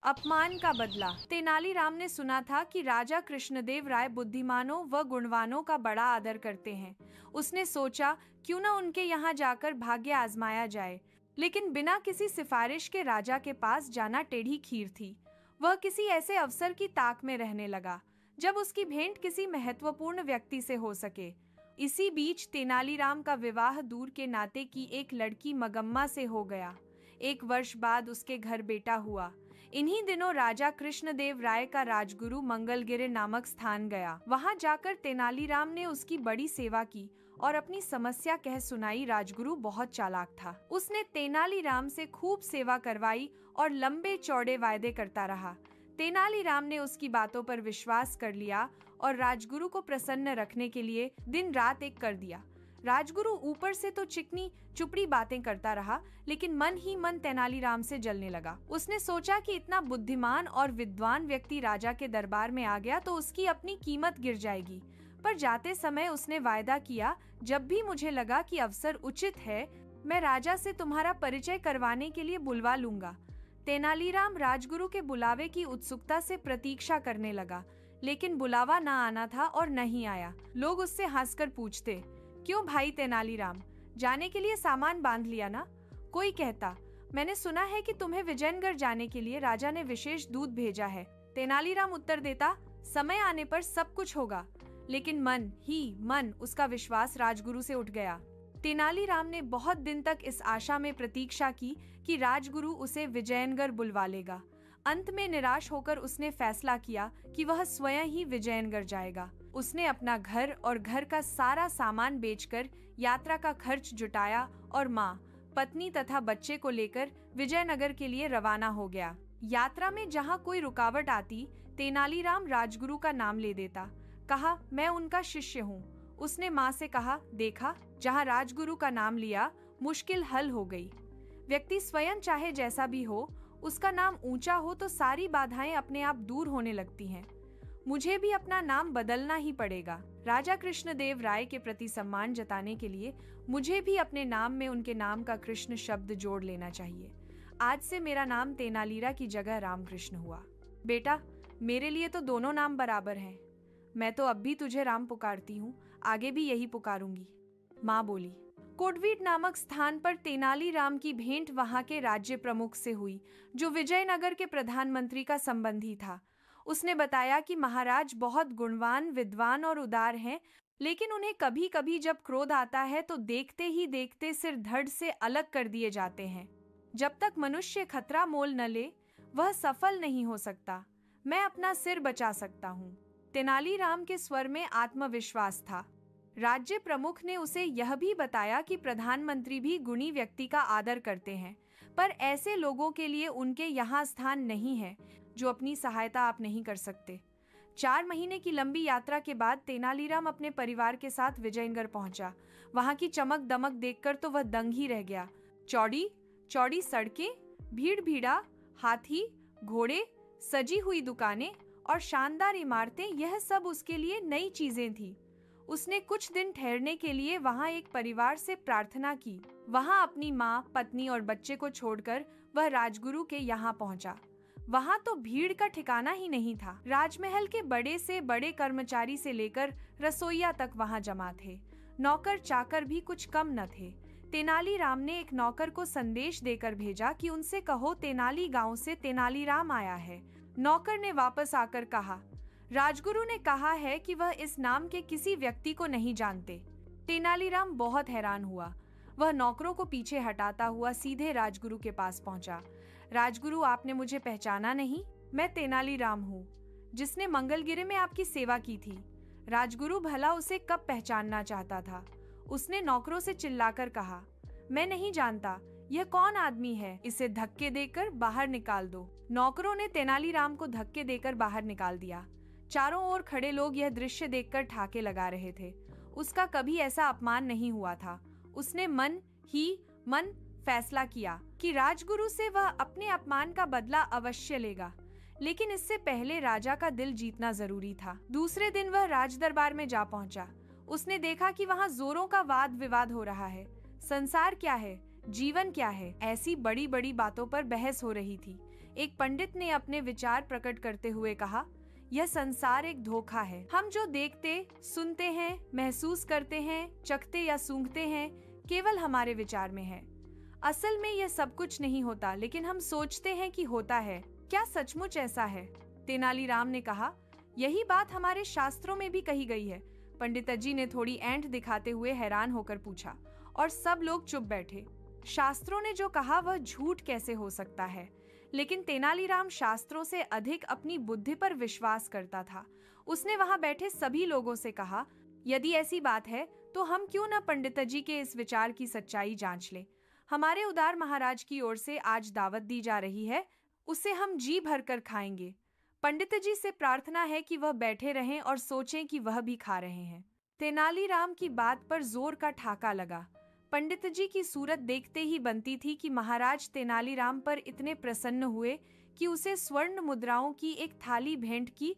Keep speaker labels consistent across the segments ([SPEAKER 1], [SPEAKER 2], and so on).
[SPEAKER 1] अपमान का बदला। तेनालीराम ने सुना था कि राजा कृष्णदेव राय बुद्धिमानों व गुणवानों का बड़ा आदर करते हैं। उसने सोचा क्यों न उनके यहाँ जाकर भाग्य आजमाया जाए, लेकिन बिना किसी सिफारिश के राजा के पास जाना टेढ़ी खीर थी। वह किसी ऐसे अवसर की ताक में रहने लगा जब उसकी भेंट किसी महत्वपूर्ण व्यक्ति से हो सके। इसी बीच तेनालीराम का विवाह दूर के नाते की एक लड़की मगम्मा से हो गया। 1 वर्ष बाद उसके घर बेटा हुआ। इन्हीं दिनों राजा कृष्णदेव राय का राजगुरु मंगलगिरी नामक स्थान गया। वहां जाकर तेनालीराम ने उसकी बड़ी सेवा की और अपनी समस्या कह सुनाई। राजगुरु बहुत चालाक था। उसने तेनालीराम से खूब सेवा करवाई और लंबे चौड़े वायदे करता रहा। तेनालीराम ने उसकी बातों पर विश्वास कर लिया और राजगुरु को प्रसन्न रखने के लिए दिन रात एक कर दिया। राजगुरु ऊपर से तो चिकनी चुपड़ी बातें करता रहा, लेकिन मन ही मन तेनालीराम से जलने लगा। उसने सोचा कि इतना बुद्धिमान और विद्वान व्यक्ति राजा के दरबार में आ गया तो उसकी अपनी कीमत गिर जाएगी। पर जाते समय उसने वायदा किया, जब भी मुझे लगा कि अवसर उचित है, मैं राजा से तुम्हारा परिचय करवाने के लिए बुलवा लूंगा। तेनालीराम राजगुरु के बुलावे की उत्सुकता से प्रतीक्षा करने लगा, लेकिन बुलावा न आना था और नहीं आया। लोग उससे हंसकर पूछते, क्यों भाई तेनालीराम, जाने के लिए सामान बांध लिया ना? कोई कहता, मैंने सुना है कि तुम्हें विजयनगढ़ जाने के लिए राजा ने विशेष दूत भेजा है। तेनालीराम उत्तर देता, समय आने पर सब कुछ होगा। लेकिन मन ही मन उसका विश्वास राजगुरु से उठ गया। तेनालीराम ने बहुत दिन तक इस आशा में प्रतीक्षा की कि राजगुरु उसे विजयनगढ़ बुलवा लेगा। अंत में निराश होकर उसने फैसला किया कि वह स्वयं ही विजयनगढ़ जाएगा। उसने अपना घर और घर का सारा सामान बेचकर यात्रा का खर्च जुटाया और माँ, पत्नी तथा बच्चे को लेकर विजयनगर के लिए रवाना हो गया। यात्रा में जहाँ कोई रुकावट आती, तेनालीराम राजगुरु का नाम ले देता। कहा, मैं उनका शिष्य हूँ। उसने माँ से कहा, देखा, जहाँ राजगुरु का नाम लिया, मुश्किल हल हो गई। व्यक्ति स्वयं चाहे जैसा भी हो, उसका नाम ऊंचा हो तो सारी बाधाएं अपने आप दूर होने लगती हैं। मुझे भी अपना नाम बदलना ही पड़ेगा। राजा कृष्णदेव राय के प्रति सम्मान जताने के लिए मुझे भी अपने नाम में उनके नाम का कृष्ण शब्द जोड़ लेना चाहिए। आज से मेरा नाम तेनालीरा की जगह रामकृष्ण हुआ। बेटा, मेरे लिए तो दोनों नाम बराबर हैं। मैं तो अब भी तुझे राम पुकारती हूँ, आगे भी यही पुकारूंगी। माँ बोली। कोटवीट नामक स्थान पर तेनालीराम की भेंट वहां के राज्य प्रमुख से हुई, जो विजयनगर के प्रधानमंत्री का संबंधी था। उसने बताया कि महाराज बहुत गुणवान, विद्वान और उदार हैं, लेकिन उन्हें कभी कभी जब क्रोध आता है तो देखते ही देखते सिर धड़ से अलग कर दिए जाते हैं। जब तक मनुष्य खतरा मोल न ले, वह सफल नहीं हो सकता। मैं अपना सिर बचा सकता हूँ। तेनालीराम के स्वर में आत्मविश्वास था। राज्य प्रमुख ने उसे यह भी बताया कि प्रधानमंत्री भी गुणी व्यक्ति का आदर करते हैं, पर ऐसे लोगों के लिए उनके यहाँ स्थान नहीं है जो अपनी सहायता आप नहीं कर सकते। 4 महीने की लंबी यात्रा के बाद तेनालीराम अपने परिवार के साथ विजयनगढ़ पहुंचा। वहां की चमक दमक देखकर तो वह दंग ही रह गया। चौड़ी चौड़ी सड़कें, भीड़ भीड़ा, हाथी घोड़े, सजी हुई दुकानें और शानदार इमारतें, यह सब उसके लिए नई चीजें थी। उसने कुछ दिन ठहरने के लिए वहां एक परिवार से प्रार्थना की। वहां अपनी माँ, पत्नी और बच्चे को छोड़कर वह राजगुरु के यहाँ पहुंचा। वहां तो भीड़ का ठिकाना ही नहीं था। राजमहल के बड़े से बड़े कर्मचारी से लेकर रसोइया तक वहां जमा थे। नौकर चाकर भी कुछ कम न थे। तेनालीराम ने एक नौकर को संदेश देकर भेजा कि उनसे कहो तेनाली गांव से तेनालीराम आया है। नौकर ने वापस आकर कहा, राजगुरु ने कहा है कि वह इस नाम के किसी व्यक्ति को नहीं जानते। तेनालीराम बहुत हैरान हुआ। वह नौकरों को पीछे हटाता हुआ सीधे राजगुरु के पास पहुंचा। राजगुरु, आपने मुझे पहचाना नहीं? मैं तेनालीराम हूँ, जिसने मंगलगिरी में आपकी सेवा की थी। राजगुरु भला उसे कब पहचानना चाहता था। उसने नौकरों से चिल्लाकर कहा, मैं नहीं जानता, यह कौन आदमी है? इसे धक्के देकर बाहर निकाल दो। नौकरों ने तेनालीराम को धक्के देकर बाहर निकाल दिया। चारों ओर खड़े लोग यह दृश्य देखकर ठाके लगा रहे थे। उसका कभी ऐसा अपमान नहीं हुआ था। उसने मन ही मन फैसला किया कि राजगुरु से वह अपने अपमान का बदला अवश्य लेगा, लेकिन इससे पहले राजा का दिल जीतना जरूरी था। दूसरे दिन वह राजदरबार में जा पहुंचा। उसने देखा कि वहां जोरों का वाद विवाद हो रहा है। संसार क्या है, जीवन क्या है, ऐसी बड़ी बड़ी बातों पर बहस हो रही थी। एक पंडित ने अपने विचार प्रकट करते हुए कहा, यह संसार एक धोखा है। हम जो देखते, सुनते हैं, महसूस करते हैं, चखते या सूंघते हैं, केवल हमारे विचार में है। असल में यह सब कुछ नहीं होता, लेकिन हम सोचते हैं कि होता है। क्या सचमुच ऐसा है? तेनालीराम ने कहा, यही बात हमारे शास्त्रों में भी कही गई है। पंडित जी ने थोड़ी ऐंठ दिखाते हुए हैरान होकर पूछा, और सब लोग चुप बैठे। शास्त्रों ने जो कहा वह झूठ कैसे हो सकता है? लेकिन तेनालीराम शास्त्रों से अधिक अपनी बुद्धि पर विश्वास करता था। उसने वहां बैठे सभी लोगों से कहा, यदि ऐसी बात है तो हम क्यों न पंडित जी के इस विचार की सच्चाई जांच लें। हमारे उदार महाराज की ओर से आज दावत दी जा रही है, उसे हम जी भरकर खाएंगे। पंडित जी से प्रार्थना है कि वह बैठे रहें और सोचें कि वह भी खा रहे हैं। तेनालीराम की बात पर जोर का ठाका लगा। पंडित जी की सूरत देखते ही बनती थी कि महाराज तेनालीराम पर इतने प्रसन्न हुए कि उसे स्वर्ण मुद्राओं की एक थाली भेंट की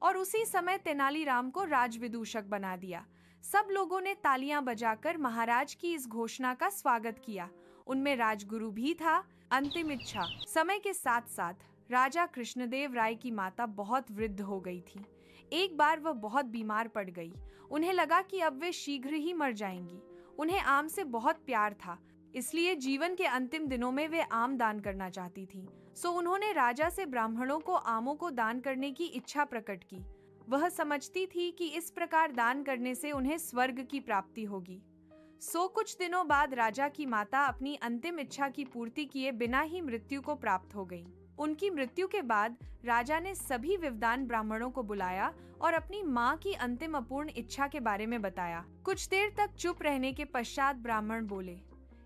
[SPEAKER 1] और उसी समय तेनालीराम को राजविदूषक बना दिया। सब लोगों ने तालियां बजाकर महाराज की इस घोषणा का स्वागत किया। उनमें राजगुरु भी था। अंतिम इच्छा। समय के साथ साथ राजा कृष्णदेव राय की माता बहुत वृद्ध हो गई थी। एक बार वह बहुत बीमार पड़ गई। उन्हें लगा कि अब वे शीघ्र ही मर जाएंगी। उन्हें आम से बहुत प्यार था, इसलिए जीवन के अंतिम दिनों में वे आम दान करना चाहती थी। सो उन्होंने राजा से ब्राह्मणों को आमों को दान करने की इच्छा प्रकट की। वह समझती थी कि इस प्रकार दान करने से उन्हें स्वर्ग की प्राप्ति होगी। सो कुछ दिनों बाद राजा की माता अपनी अंतिम इच्छा की पूर्ति किए बिना ही मृत्यु को प्राप्त हो गई। उनकी मृत्यु के बाद राजा ने सभी विद्वान ब्राह्मणों को बुलाया और अपनी मां की अंतिम अपूर्ण इच्छा के बारे में बताया। कुछ देर तक चुप रहने के पश्चात ब्राह्मण बोले,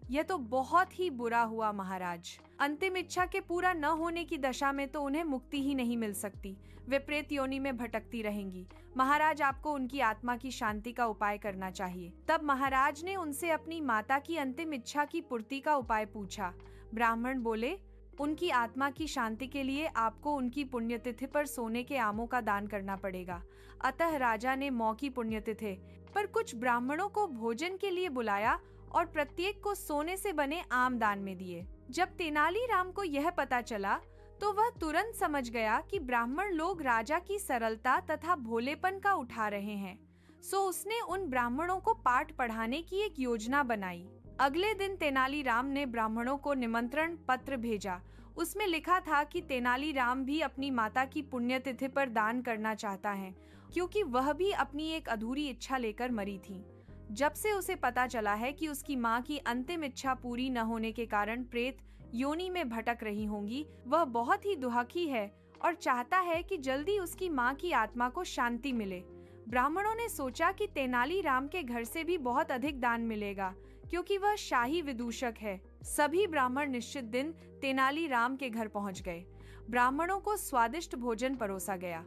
[SPEAKER 1] यह तो बहुत ही बुरा हुआ महाराज। अंतिम इच्छा के पूरा न होने की दशा में तो उन्हें मुक्ति ही नहीं मिल सकती। वे प्रेत योनि में भटकती रहेंगी। महाराज, आपको उनकी आत्मा की शांति का उपाय करना चाहिए। तब महाराज ने उनसे अपनी माता की अंतिम इच्छा की पूर्ति का उपाय पूछा। ब्राह्मण बोले, उनकी आत्मा की शांति के लिए आपको उनकी पुण्यतिथि पर सोने के आमों का दान करना पड़ेगा। अतः राजा ने मौकी पुण्यतिथि पर कुछ ब्राह्मणों को भोजन के लिए बुलाया और प्रत्येक को सोने से बने आम दान में दिए। जब तेनालीराम को यह पता चला तो वह तुरंत समझ गया कि ब्राह्मण लोग राजा की सरलता तथा भोलेपन का उठा रहे हैं। सो उसने उन ब्राह्मणों को पाठ पढ़ाने की एक योजना बनाई। अगले दिन तेनालीराम ने ब्राह्मणों को निमंत्रण पत्र भेजा। उसमें लिखा था कि तेनालीराम भी अपनी माता की पुण्यतिथि पर दान करना चाहता है, क्योंकि वह भी अपनी एक अधूरी इच्छा लेकर मरी थी। जब से उसे पता चला है कि उसकी मां की अंतिम इच्छा पूरी न होने के कारण प्रेत योनि में भटक रही होंगी, वह बहुत ही दुखी है और चाहता है कि जल्दी उसकी मां की आत्मा को शांति मिले। ब्राह्मणों ने सोचा कि तेनालीराम के घर से भी बहुत अधिक दान मिलेगा, क्योंकि वह शाही विदूषक है। सभी ब्राह्मण निश्चित दिन तेनालीराम के घर पहुंच गए। ब्राह्मणों को स्वादिष्ट भोजन परोसा गया।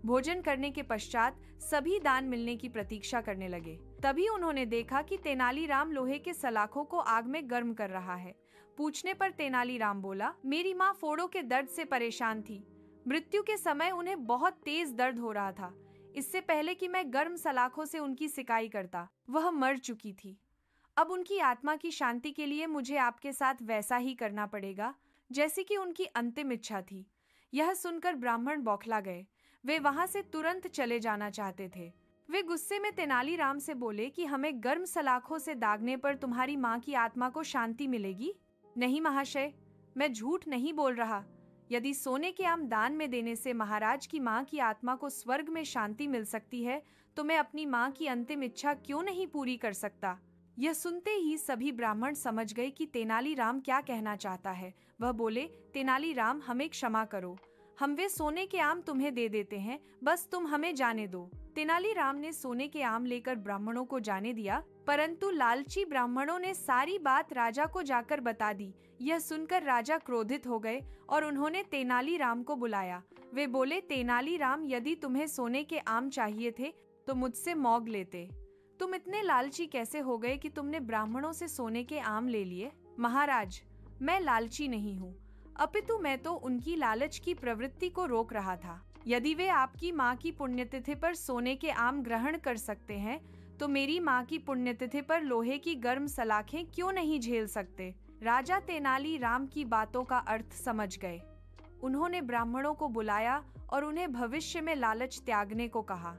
[SPEAKER 1] भोजन करने के पश्चात सभी दान मिलने की प्रतीक्षा करने लगे। तभी उन्होंने देखा कि तेनालीराम लोहे के सलाखों को आग में गर्म कर रहा है। पूछने पर तेनालीराम बोला, मेरी माँ फोड़ों के दर्द से परेशान थी। मृत्यु के समय उन्हें बहुत तेज दर्द हो रहा था। इससे पहले कि मैं गर्म सलाखों से उनकी सिकाई करता, वह मर चुकी थी। अब उनकी आत्मा की शांति के लिए मुझे आपके साथ वैसा ही करना पड़ेगा जैसी कि उनकी अंतिम इच्छा थी। यह सुनकर ब्राह्मण बौखला गए। वे वहां से तुरंत चले जाना चाहते थे। वे गुस्से में तेनालीराम से बोले कि हमें गर्म सलाखों से दागने पर तुम्हारी माँ की आत्मा को शांति मिलेगी? नहीं महाशय, मैं झूठ नहीं बोल रहा। यदि सोने के आम दान में देने से महाराज की माँ की आत्मा को स्वर्ग में शांति मिल सकती है, तो मैं अपनी माँ की अंतिम इच्छा क्यों नहीं पूरी कर सकता? यह सुनते ही सभी ब्राह्मण समझ गए कि तेनालीराम क्या कहना चाहता है। वह बोले, तेनालीराम, हमें क्षमा करो, हम वे सोने के आम तुम्हें दे देते हैं, बस तुम हमें जाने दो। तेनालीराम ने सोने के आम लेकर ब्राह्मणों को जाने दिया, परंतु लालची ब्राह्मणों ने सारी बात राजा को जाकर बता दी। यह सुनकर राजा क्रोधित हो गए और उन्होंने तेनालीराम को बुलाया। वे बोले, तेनालीराम, यदि तुम्हें सोने के आम चाहिए थे तो मुझसे मांग लेते। तुम इतने लालची कैसे हो गए कि तुमने ब्राह्मणों से सोने के आम ले लिए? महाराज, मैं लालची नहीं हूँ, अपितु मैं तो उनकी लालच की प्रवृत्ति को रोक रहा था। यदि वे आपकी माँ की पुण्यतिथि पर सोने के आम ग्रहण कर सकते हैं, तो मेरी माँ की पुण्यतिथि पर लोहे की गर्म सलाखें क्यों नहीं झेल सकते? राजा तेनालीराम की बातों का अर्थ समझ गए। उन्होंने ब्राह्मणों को बुलाया और उन्हें भविष्य में लालच त्यागने को कहा।